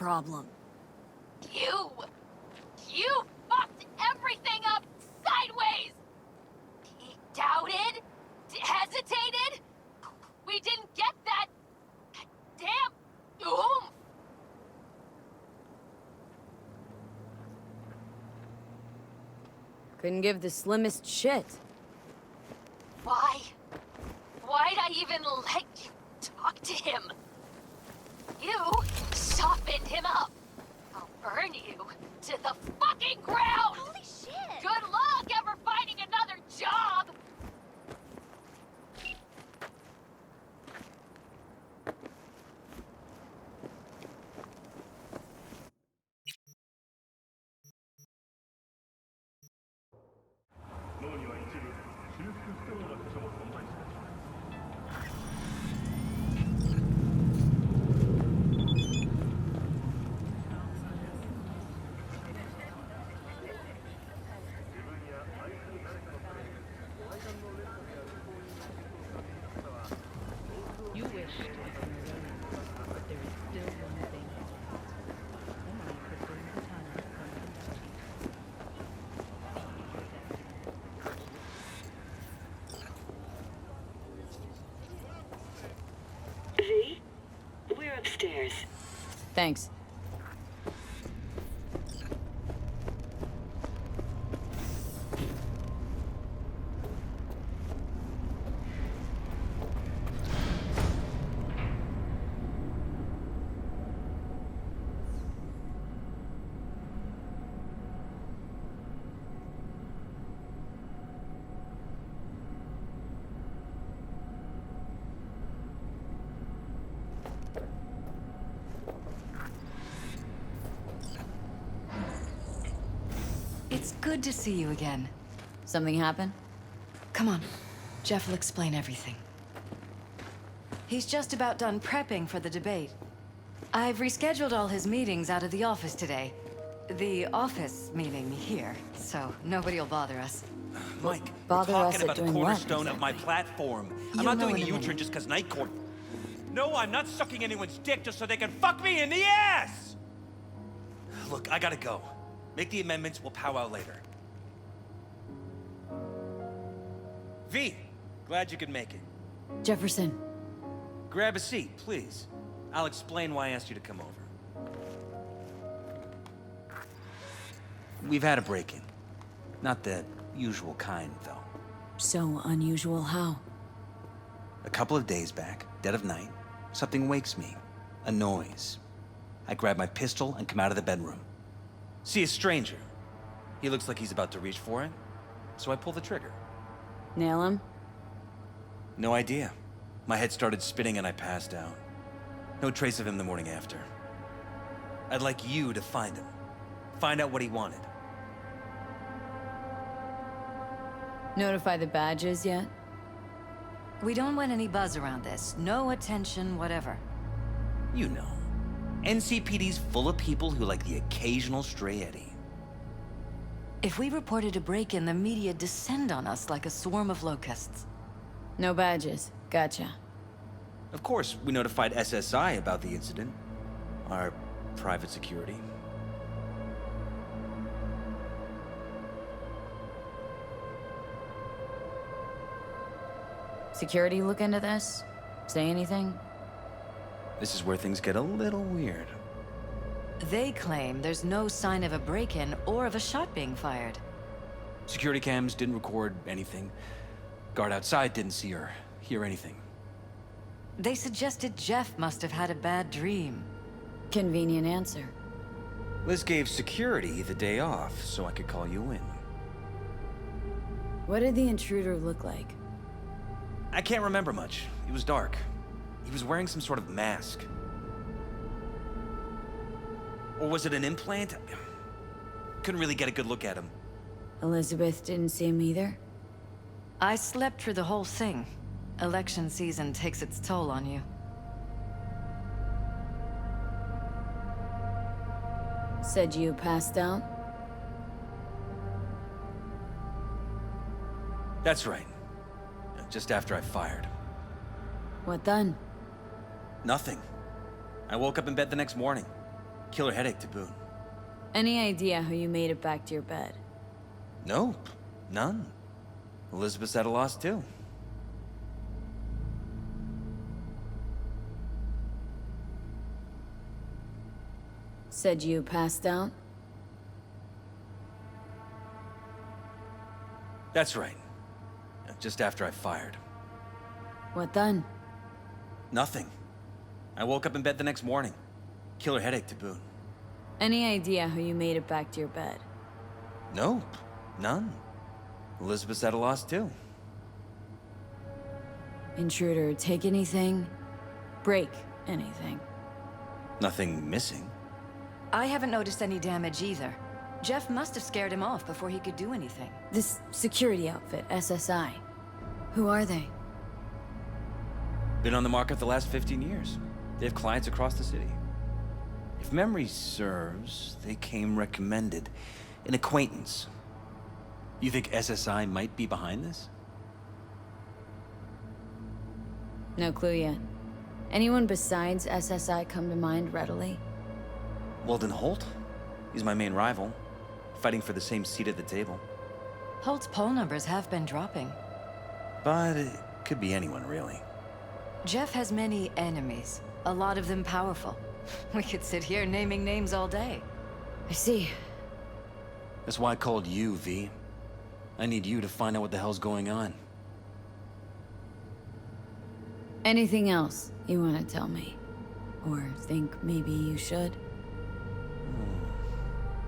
problem? You! You fucked everything up sideways! He doubted? Hesitated? We didn't get that damn oomph! Couldn't give the slimmest shit. Why? Why'd I even let you talk to him? You softened him up. I'll burn you to the fucking ground! Holy shit! Good luck ever finding another job! You wish to become a Ronin, but there is still one thing. Nomad could bring the time to V? We're upstairs. Thanks. It's good to see you again. Something happen? Come on. Jeff will explain everything. He's just about done prepping for the debate. I've rescheduled all his meetings out of the office today. The office meeting here, so nobody will bother us. Mike, Bother we're us talking at about the doing what, cornerstone of my exactly? platform. I'm You'll not know doing a in a U-turn minute. just because Night Court. No, I'm not sucking anyone's dick just so they can fuck me in the ass! Look, I gotta go. Make the amendments, we'll powwow later. V, glad you could make it. Jefferson. Grab a seat, please. I'll explain why I asked you to come over. We've had a break-in. Not the usual kind, though. So unusual how? A couple of days back, dead of night, something wakes me. A noise. I grab my pistol and come out of the bedroom. See a stranger. He looks like he's about to reach for it, so I pull the trigger. Nail him? No idea. My head started spinning and I passed out. No trace of him the morning after. I'd like you to find him. Find out what he wanted. Notify the badges yet? We don't want any buzz around this. No attention, whatever. You know. NCPD's full of people who like the occasional stray eddy. If we reported a break-in, the media descend on us like a swarm of locusts. No badges. Gotcha. Of course, we notified SSI about the incident. Our private security. Security look into this? Say anything? This is where things get a little weird. They claim there's no sign of a break-in or of a shot being fired. Security cams didn't record anything. Guard outside didn't see or hear anything. They suggested Jeff must have had a bad dream. Convenient answer. Liz gave security the day off so I could call you in. What did the intruder look like? I can't remember much. It was dark. He was wearing some sort of mask. Or was it an implant? Couldn't really get a good look at him. Elizabeth didn't see him either? I slept through the whole thing. Election season takes its toll on you. Said you passed out? That's right. Just after I fired. What then? Nothing. I woke up in bed the next morning. Killer headache to boot. Any idea how you made it back to your bed? Nope, none. Elizabeth's at a loss too. Said you passed out? That's right. Just after I fired. What then? Nothing. I woke up in bed the next morning. Killer headache to boot. Any idea how you made it back to your bed? Nope, none. Elizabeth's at a loss too. Intruder, take anything? Break anything? Nothing missing. I haven't noticed any damage either. Jeff must have scared him off before he could do anything. This security outfit, SSI. Who are they? Been on the market the last 15 years. They have clients across the city. If memory serves, they came recommended. An acquaintance. You think SSI might be behind this? No clue yet. Anyone besides SSI come to mind readily? Weldon Holt? He's my main rival. Fighting for the same seat at the table. Holt's poll numbers have been dropping. But it could be anyone, really. Jeff has many enemies, a lot of them powerful. We could sit here naming names all day. I see. That's why I called you, V. I need you to find out what the hell's going on. Anything else you want to tell me? Or think maybe you should?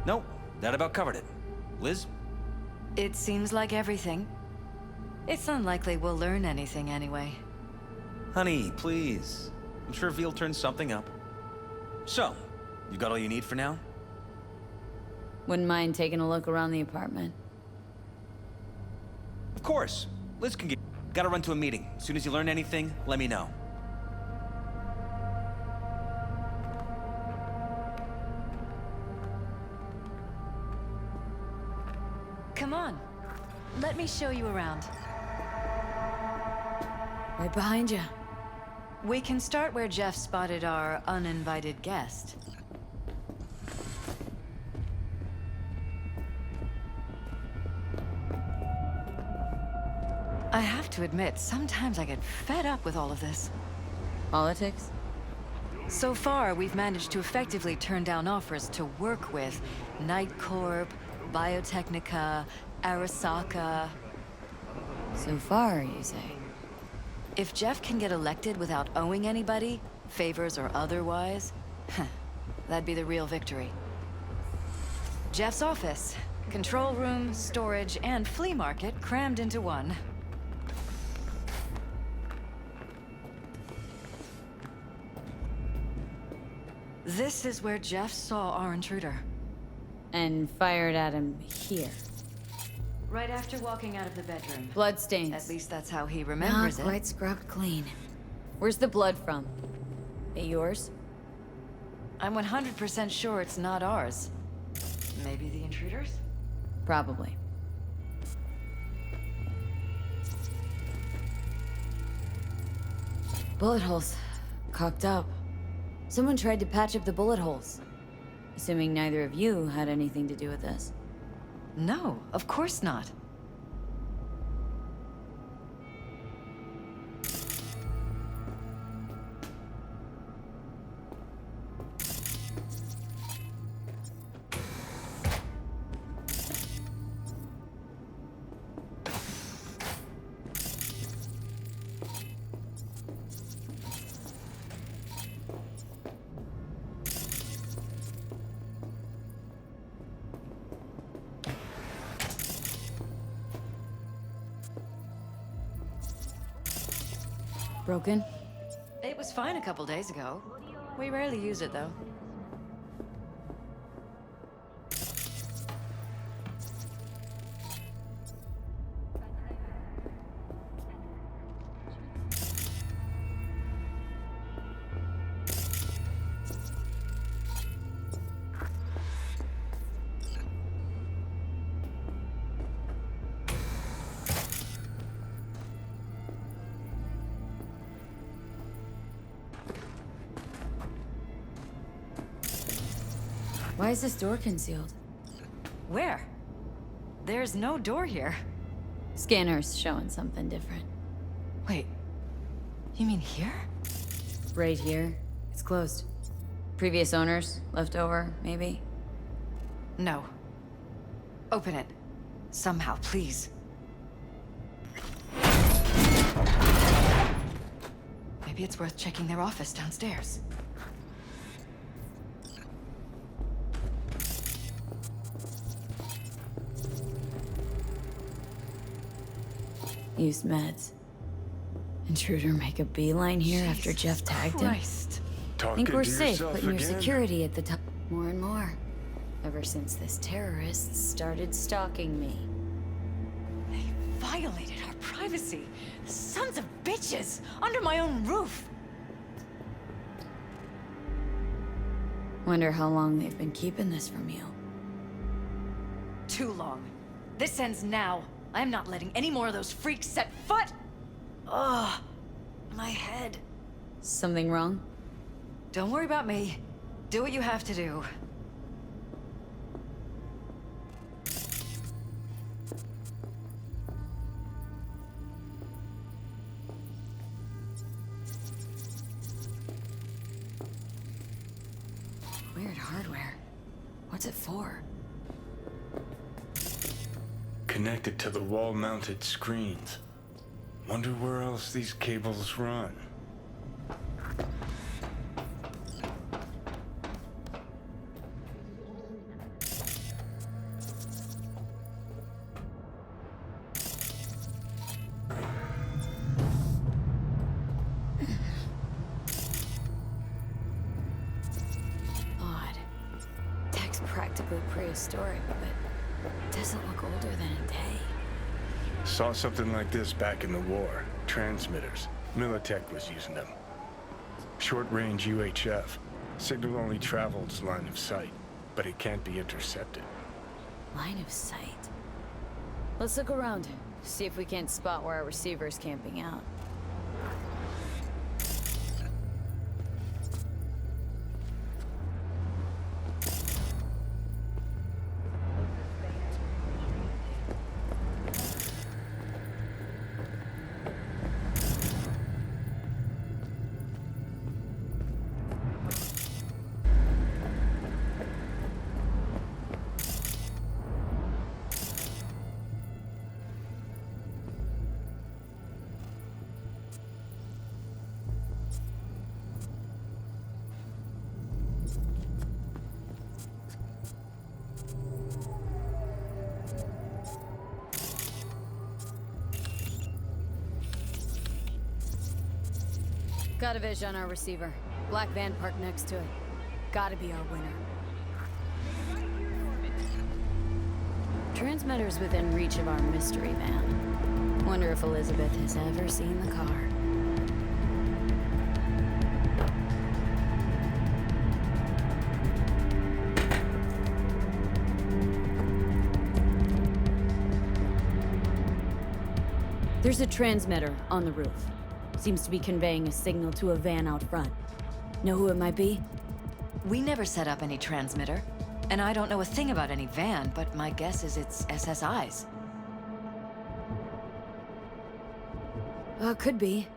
Nope, that about covered it. Liz? It seems like everything. It's unlikely we'll learn anything anyway. Honey, please. I'm sure V'll turn something up. So, you got all you need for now? Wouldn't mind taking a look around the apartment. Of course. Liz can get... Gotta run to a meeting. As soon as you learn anything, let me know. Come on. Let me show you around. Right behind you. We can start where Jeff spotted our uninvited guest. I have to admit, sometimes I get fed up with all of this. Politics? So far, we've managed to effectively turn down offers to work with Night Corp, Biotechnica, Arasaka. So far, you say? If Jeff can get elected without owing anybody, favors or otherwise, that'd be the real victory. Jeff's office, control room, storage, and flea market crammed into one. This is where Jeff saw our intruder. And fired at him here. Right after walking out of the bedroom. Bloodstains. At least that's how he Not remembers it. quite scrubbed clean. Where's the blood from? It yours? I'm 100% sure it's not ours. Maybe the intruder's? Probably. Bullet holes. Cocked up. Someone tried to patch up the bullet holes. Assuming neither of you had anything to do with this. No, of course not. Broken? It was fine a couple days ago. We rarely use it, though. Why is this door concealed? Where? There's no door here. Scanner's showing something different. Wait, you mean here? Right here. It's closed. Previous owners, left over, maybe? No. Open it. Somehow, please. Maybe it's worth checking their office downstairs. Used meds. Intruder make a beeline here after Jeff tagged him? Christ. Think we're safe putting your security at the top. More and more. Ever since this terrorist started stalking me. They violated our privacy. Sons of bitches! Under my own roof! Wonder how long they've been keeping this from you. Too long. This ends now. I'm not letting any more of those freaks set foot! Ugh. My head. Something wrong? Don't worry about me. Do what you have to do. Weird hardware. What's it for? Connected to the wall-mounted screens. Wonder where else these cables run. Odd. Tech's practically prehistoric, but doesn't look older than a day. Saw something like this back in the war. Transmitters. Militech was using them. Short-range UHF. Signal only travels line of sight, but it can't be intercepted. Line of sight. Let's look around. See if we can't spot where our receiver's camping out. Got a vision on our receiver. Black van parked next to it. Gotta be our winner. Transmitter's within reach of our mystery van. Wonder if Elizabeth has ever seen the car. There's a transmitter on the roof. Seems to be conveying a signal to a van out front. Know who it might be? We never set up any transmitter. And I don't know a thing about any van, but my guess is it's SSI's. Could be.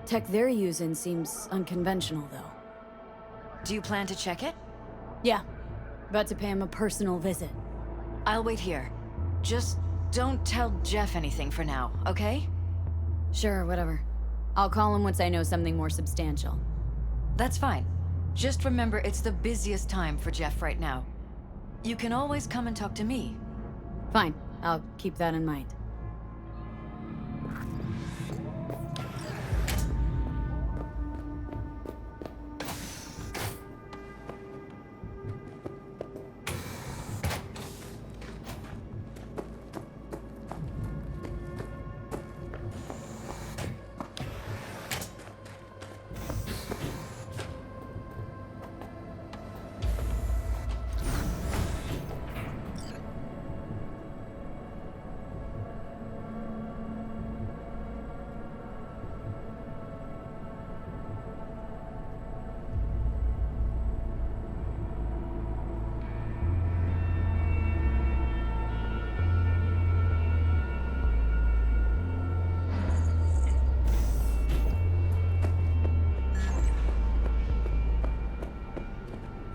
Tech they're using seems unconventional, though. Do you plan to check it? Yeah. About to pay him a personal visit. I'll wait here. Just don't tell Jeff anything for now, okay? Sure, whatever. I'll call him once I know something more substantial. That's fine. Just remember it's the busiest time for Jeff right now. You can always come and talk to me. Fine. I'll keep that in mind.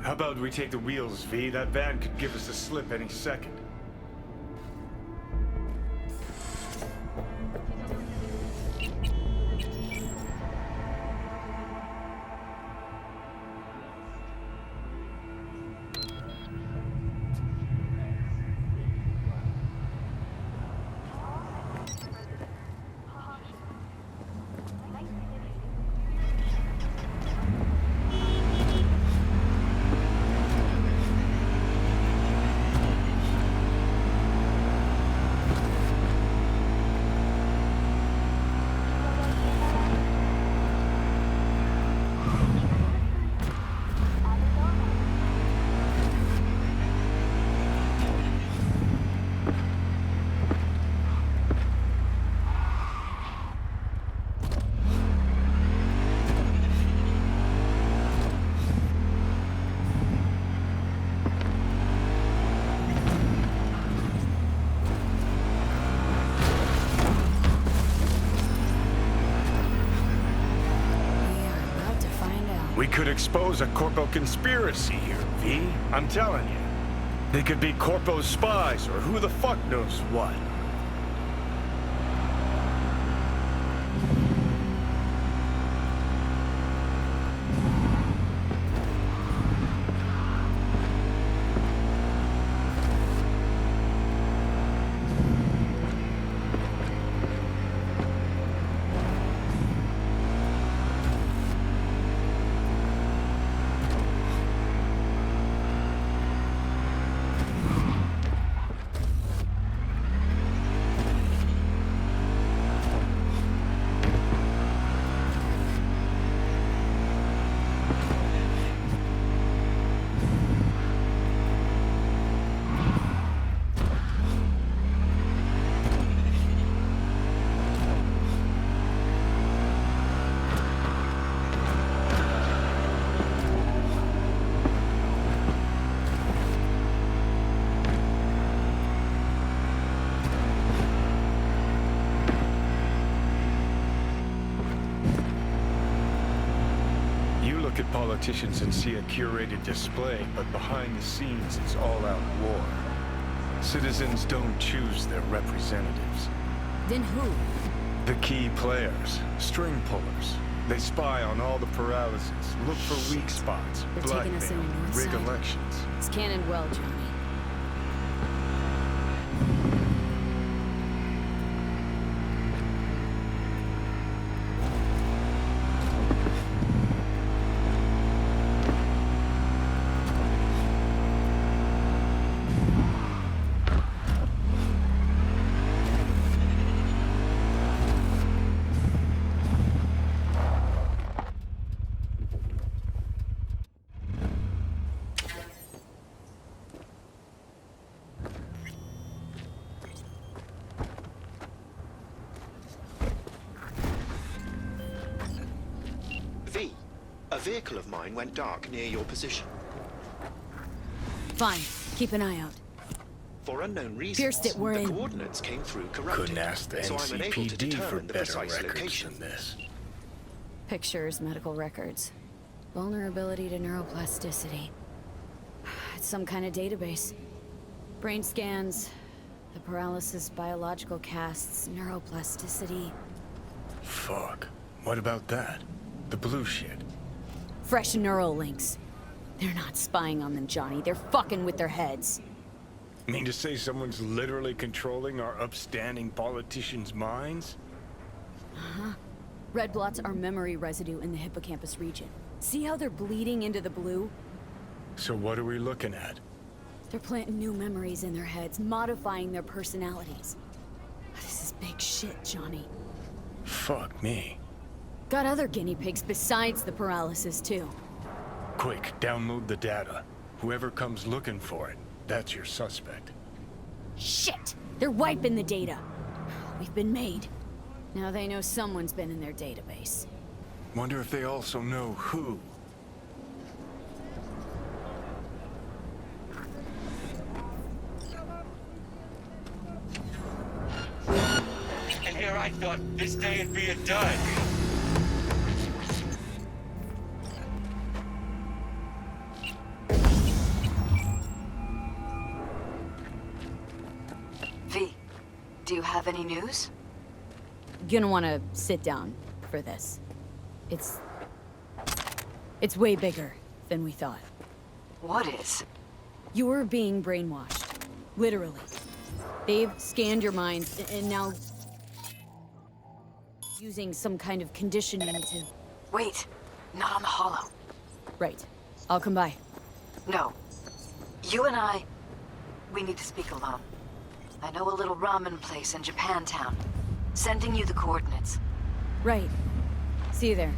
How about we take the wheels, V? That van could give us a slip any second. We could expose a Corpo conspiracy here, V. I'm telling you. They could be Corpo's spies, or who the fuck knows what. At politicians and see a curated display, but behind the scenes it's all-out war. Citizens don't choose their representatives. Then who? The key players, string pullers. They spy on all the paralysis, look for weak spots, They're taking us in blackmail, the north rig side. elections. It's canon well, Johnny. V, a vehicle of mine went dark near your position. Fine. Keep an eye out. For unknown reasons, Pierced it, we're the in. coordinates came through corrupted, Couldn't ask the so I'm unable to NCPD for determine the better precise records location. than this. Pictures, medical records. Vulnerability to neuroplasticity. It's some kind of database. Brain scans, the paralysis, biological casts, neuroplasticity. Fuck. What about that? The blue shit. Fresh neural links. They're not spying on them, Johnny. They're fucking with their heads. Mean to say someone's literally controlling our upstanding politicians' minds? Red blots are memory residue in the hippocampus region. See how they're bleeding into the blue? So what are we looking at? They're planting new memories in their heads, modifying their personalities. This is big shit, Johnny. Fuck me. Got other guinea pigs besides the paralysis, too. Quick, download the data. Whoever comes looking for it, that's your suspect. Shit! They're wiping the data. We've been made. Now they know someone's been in their database. Wonder if they also know who. And here I thought this day would be done. Do you have any news? Gonna wanna sit down for this. It's way bigger than we thought. What is? You're being brainwashed. Literally. They've scanned your mind, and now... using some kind of conditioning to... Wait, not on the Hollow. Right. I'll come by. No. You and I, we need to speak alone. I know a little ramen place in Japantown. Sending you the coordinates. Right. See you there.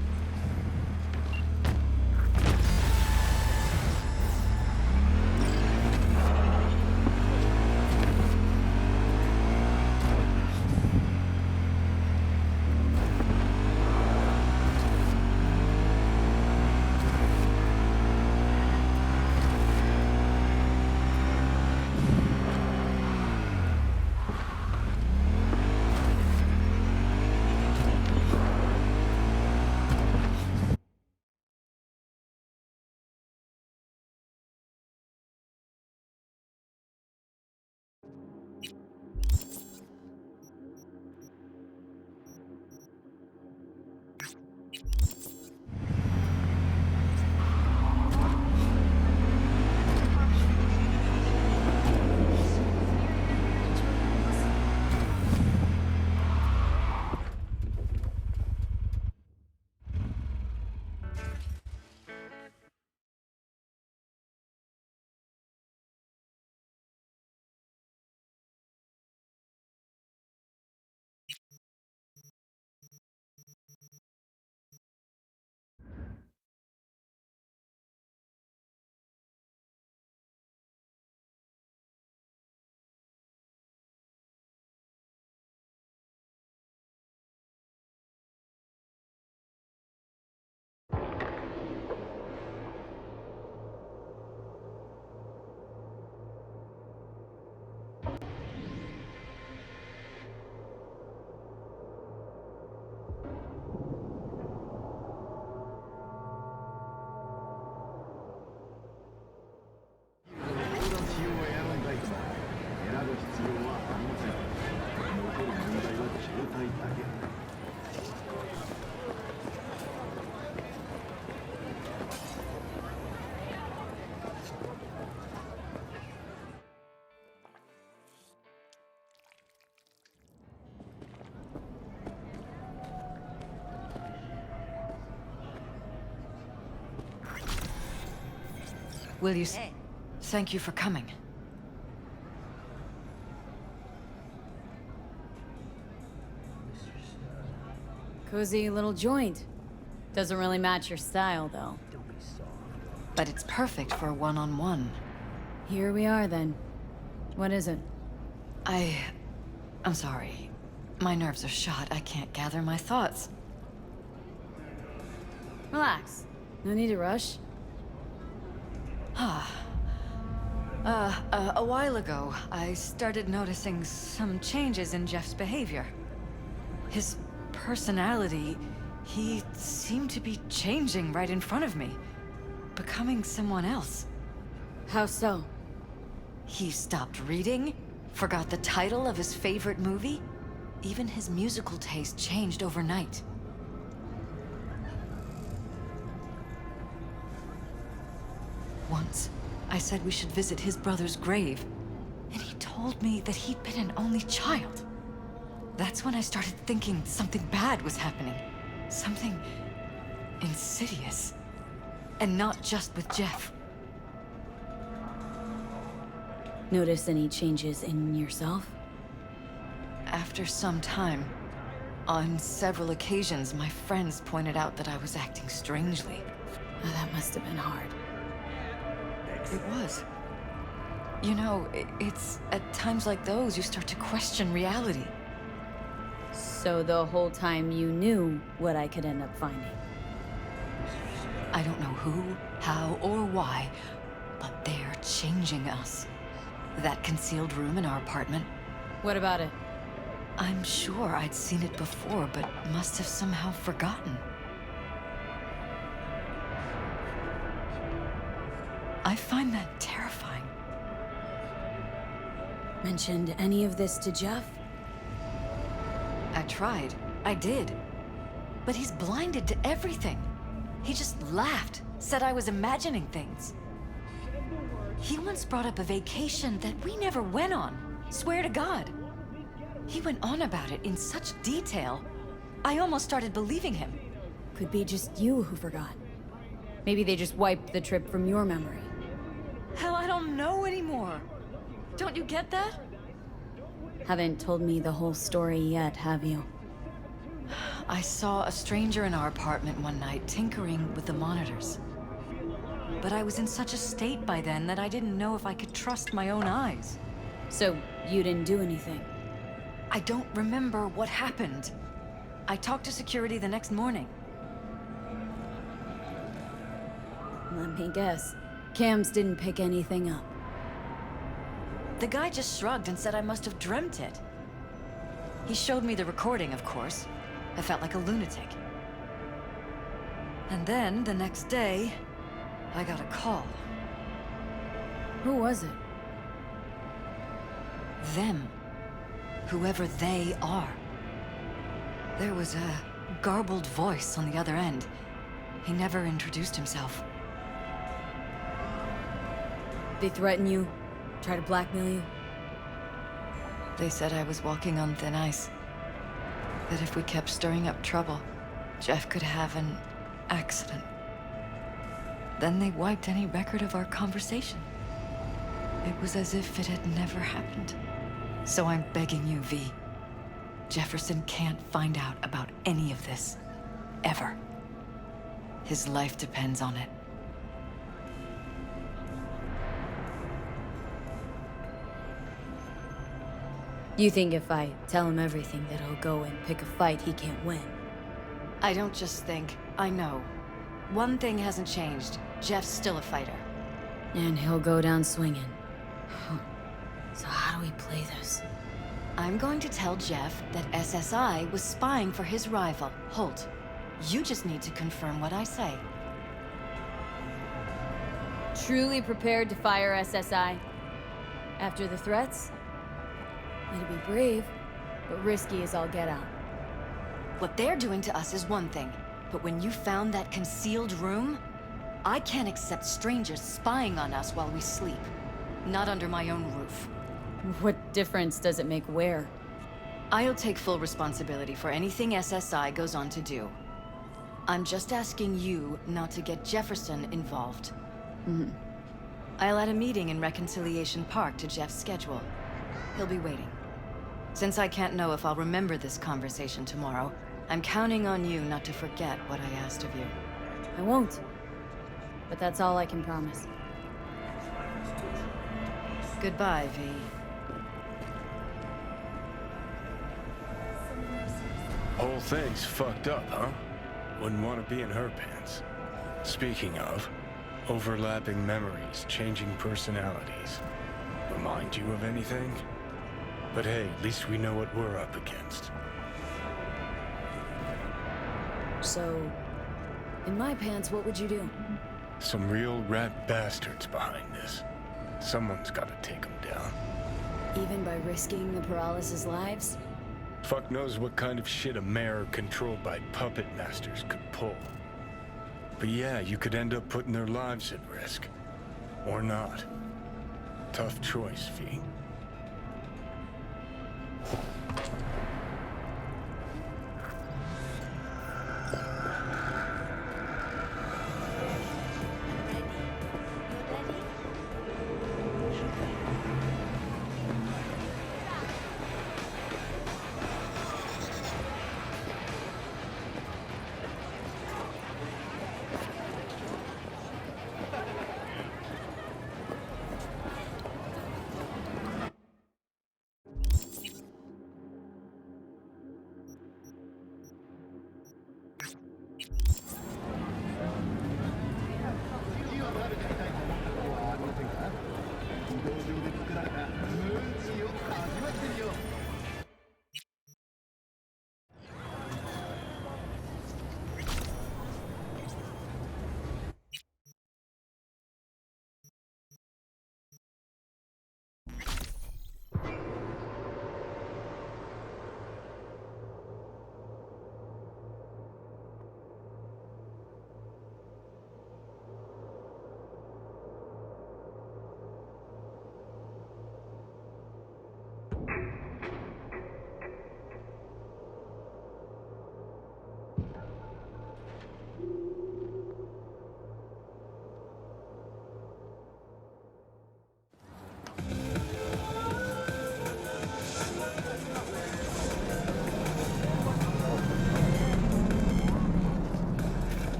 Will you Thank you for coming. Cozy little joint. Doesn't really match your style, though. But it's perfect for a one-on-one. Here we are, then. What is it? I'm sorry. My nerves are shot. I can't gather my thoughts. Relax. No need to rush. A while ago, I started noticing some changes in Jeff's behavior. His personality, he seemed to be changing right in front of me. Becoming someone else. How so? He stopped reading, forgot the title of his favorite movie. Even his musical taste changed overnight. Once, I said we should visit his brother's grave, and he told me that he'd been an only child. That's when I started thinking something bad was happening. Something insidious. And not just with Jeff. Notice any changes in yourself? After some time, on several occasions, my friends pointed out that I was acting strangely. Oh, that must have been hard. It was. You know, it's at times like those you start to question reality. So the whole time you knew what I could end up finding? I don't know who, how, or why, but they're changing us. That concealed room in our apartment. What about it? I'm sure I'd seen it before, but must have somehow forgotten. I find that terrifying. Mentioned any of this to Jeff? I tried. I did. But he's blinded to everything. He just laughed, said I was imagining things. He once brought up a vacation that we never went on. Swear to God. He went on about it in such detail, I almost started believing him. Could be just you who forgot. Maybe they just wiped the trip from your memory. Hell, I don't know anymore. Don't you get that? Haven't told me the whole story yet, have you? I saw a stranger in our apartment one night tinkering with the monitors. But I was in such a state by then that I didn't know if I could trust my own eyes. So, you didn't do anything? I don't remember what happened. I talked to security the next morning. Let me guess. Cams didn't pick anything up. The guy just shrugged and said I must have dreamt it. He showed me the recording, of course. I felt like a lunatic. And then, the next day, I got a call. Who was it? Them. Whoever they are. There was a garbled voice on the other end. He never introduced himself. They threaten you? Try to blackmail you? They said I was walking on thin ice. That if we kept stirring up trouble, Jeff could have an accident. Then they wiped any record of our conversation. It was as if it had never happened. So I'm begging you, V. Jefferson can't find out about any of this. Ever. His life depends on it. You think if I tell him everything that he'll go and pick a fight he can't win? I don't just think, I know. One thing hasn't changed. Jeff's still a fighter. And he'll go down swinging. So how do we play this? I'm going to tell Jeff that SSI was spying for his rival, Holt. You just need to confirm what I say. Truly prepared to fire SSI? After the threats? It'd be brave, but risky as all get out. What they're doing to us is one thing, but when you found that concealed room, I can't accept strangers spying on us while we sleep. Not under my own roof. What difference does it make where? I'll take full responsibility for anything SSI goes on to do. I'm just asking you not to get Jefferson involved. I'll add a meeting in Reconciliation Park to Jeff's schedule. He'll be waiting. Since I can't know if I'll remember this conversation tomorrow, I'm counting on you not to forget what I asked of you. I won't. But that's all I can promise. Goodbye, V. Whole thing's fucked up, huh? Wouldn't want to be in her pants. Speaking of, overlapping memories, changing personalities. Remind you of anything? But hey, at least we know what we're up against. So, in my pants, what would you do? Some real rat bastards behind this. Someone's gotta take them down. Even by risking the paralysis' lives? Fuck knows what kind of shit a mayor controlled by puppet masters could pull. But yeah, you could end up putting their lives at risk. Or not. Tough choice, V.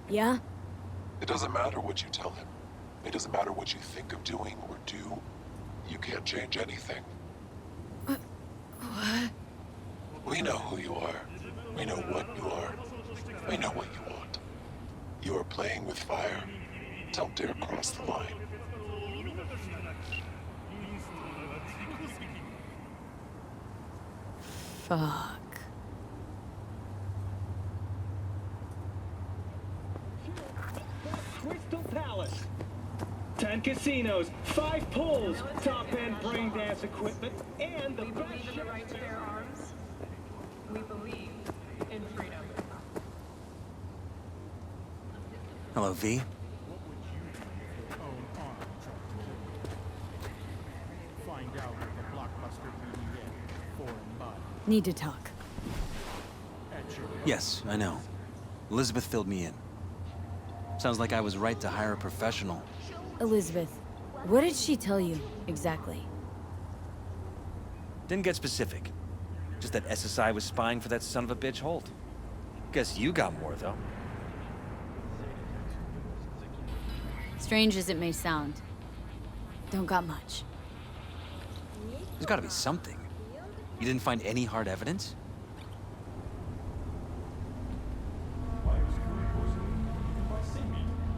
Yeah? It doesn't matter what you tell him. It doesn't matter what you think of doing or do. You can't change anything. What? We know who you are. We know what you are. We know what you want. You are playing with fire. Don't dare cross the line. Fuck. Crystal Palace. 10 casinos, 5 pools, top-end brain dance equipment, and the best The right to bear arms. We believe in freedom. Hello, V. Find out what the blockbuster we get foreign body. Need to talk. Yes, I know. Elizabeth filled me in. Sounds like I was right to hire a professional. Elizabeth, what did she tell you, exactly? Didn't get specific. Just that SSI was spying for that son of a bitch Holt. Guess you got more, though. Strange as it may sound, don't got much. There's gotta be something. You didn't find any hard evidence?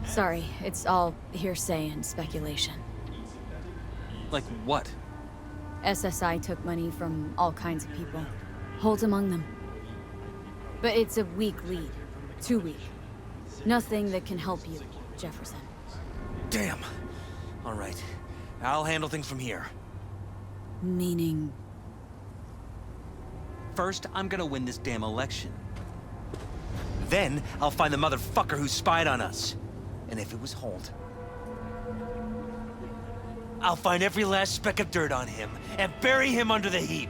Sorry, it's all hearsay and speculation. Like what? SSI took money from all kinds of people. Holt among them. But it's a weak lead. Too weak. Nothing that can help you, Jefferson. Damn. All right. I'll handle things from here. Meaning... First, I'm gonna win this damn election. Then, I'll find the motherfucker who spied on us. And if it was Holt, I'll find every last speck of dirt on him and bury him under the heap.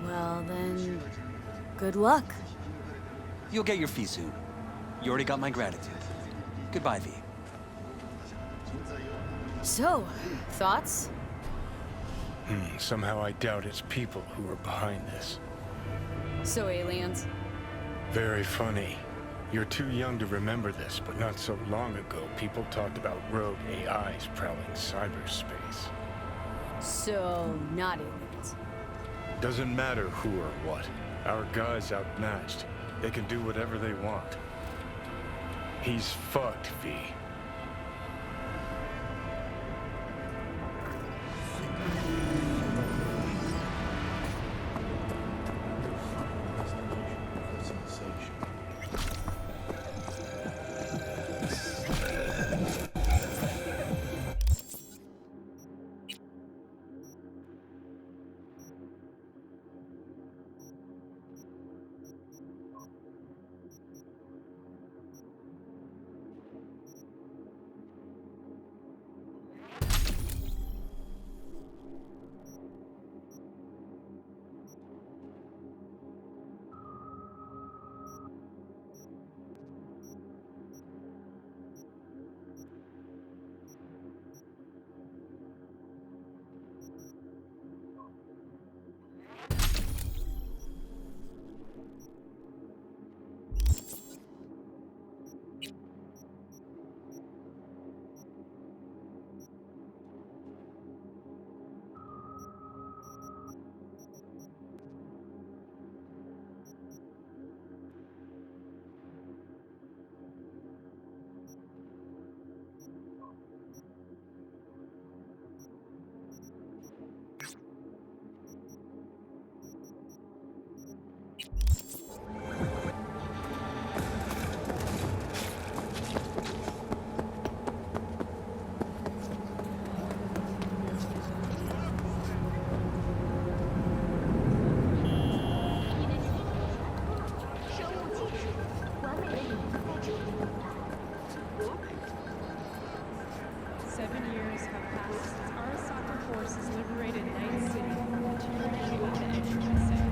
Well then... good luck. You'll get your fee soon. You already got my gratitude. Goodbye, V. So, thoughts? Somehow I doubt it's people who are behind this. So aliens? Very funny. You're too young to remember this, but not so long ago, people talked about rogue AIs prowling cyberspace. So, not aliens. Doesn't matter who or what. Our guy's outmatched. They can do whatever they want. He's fucked, V. Arasaka forces liberated Night City from the tyranny of the NUSA.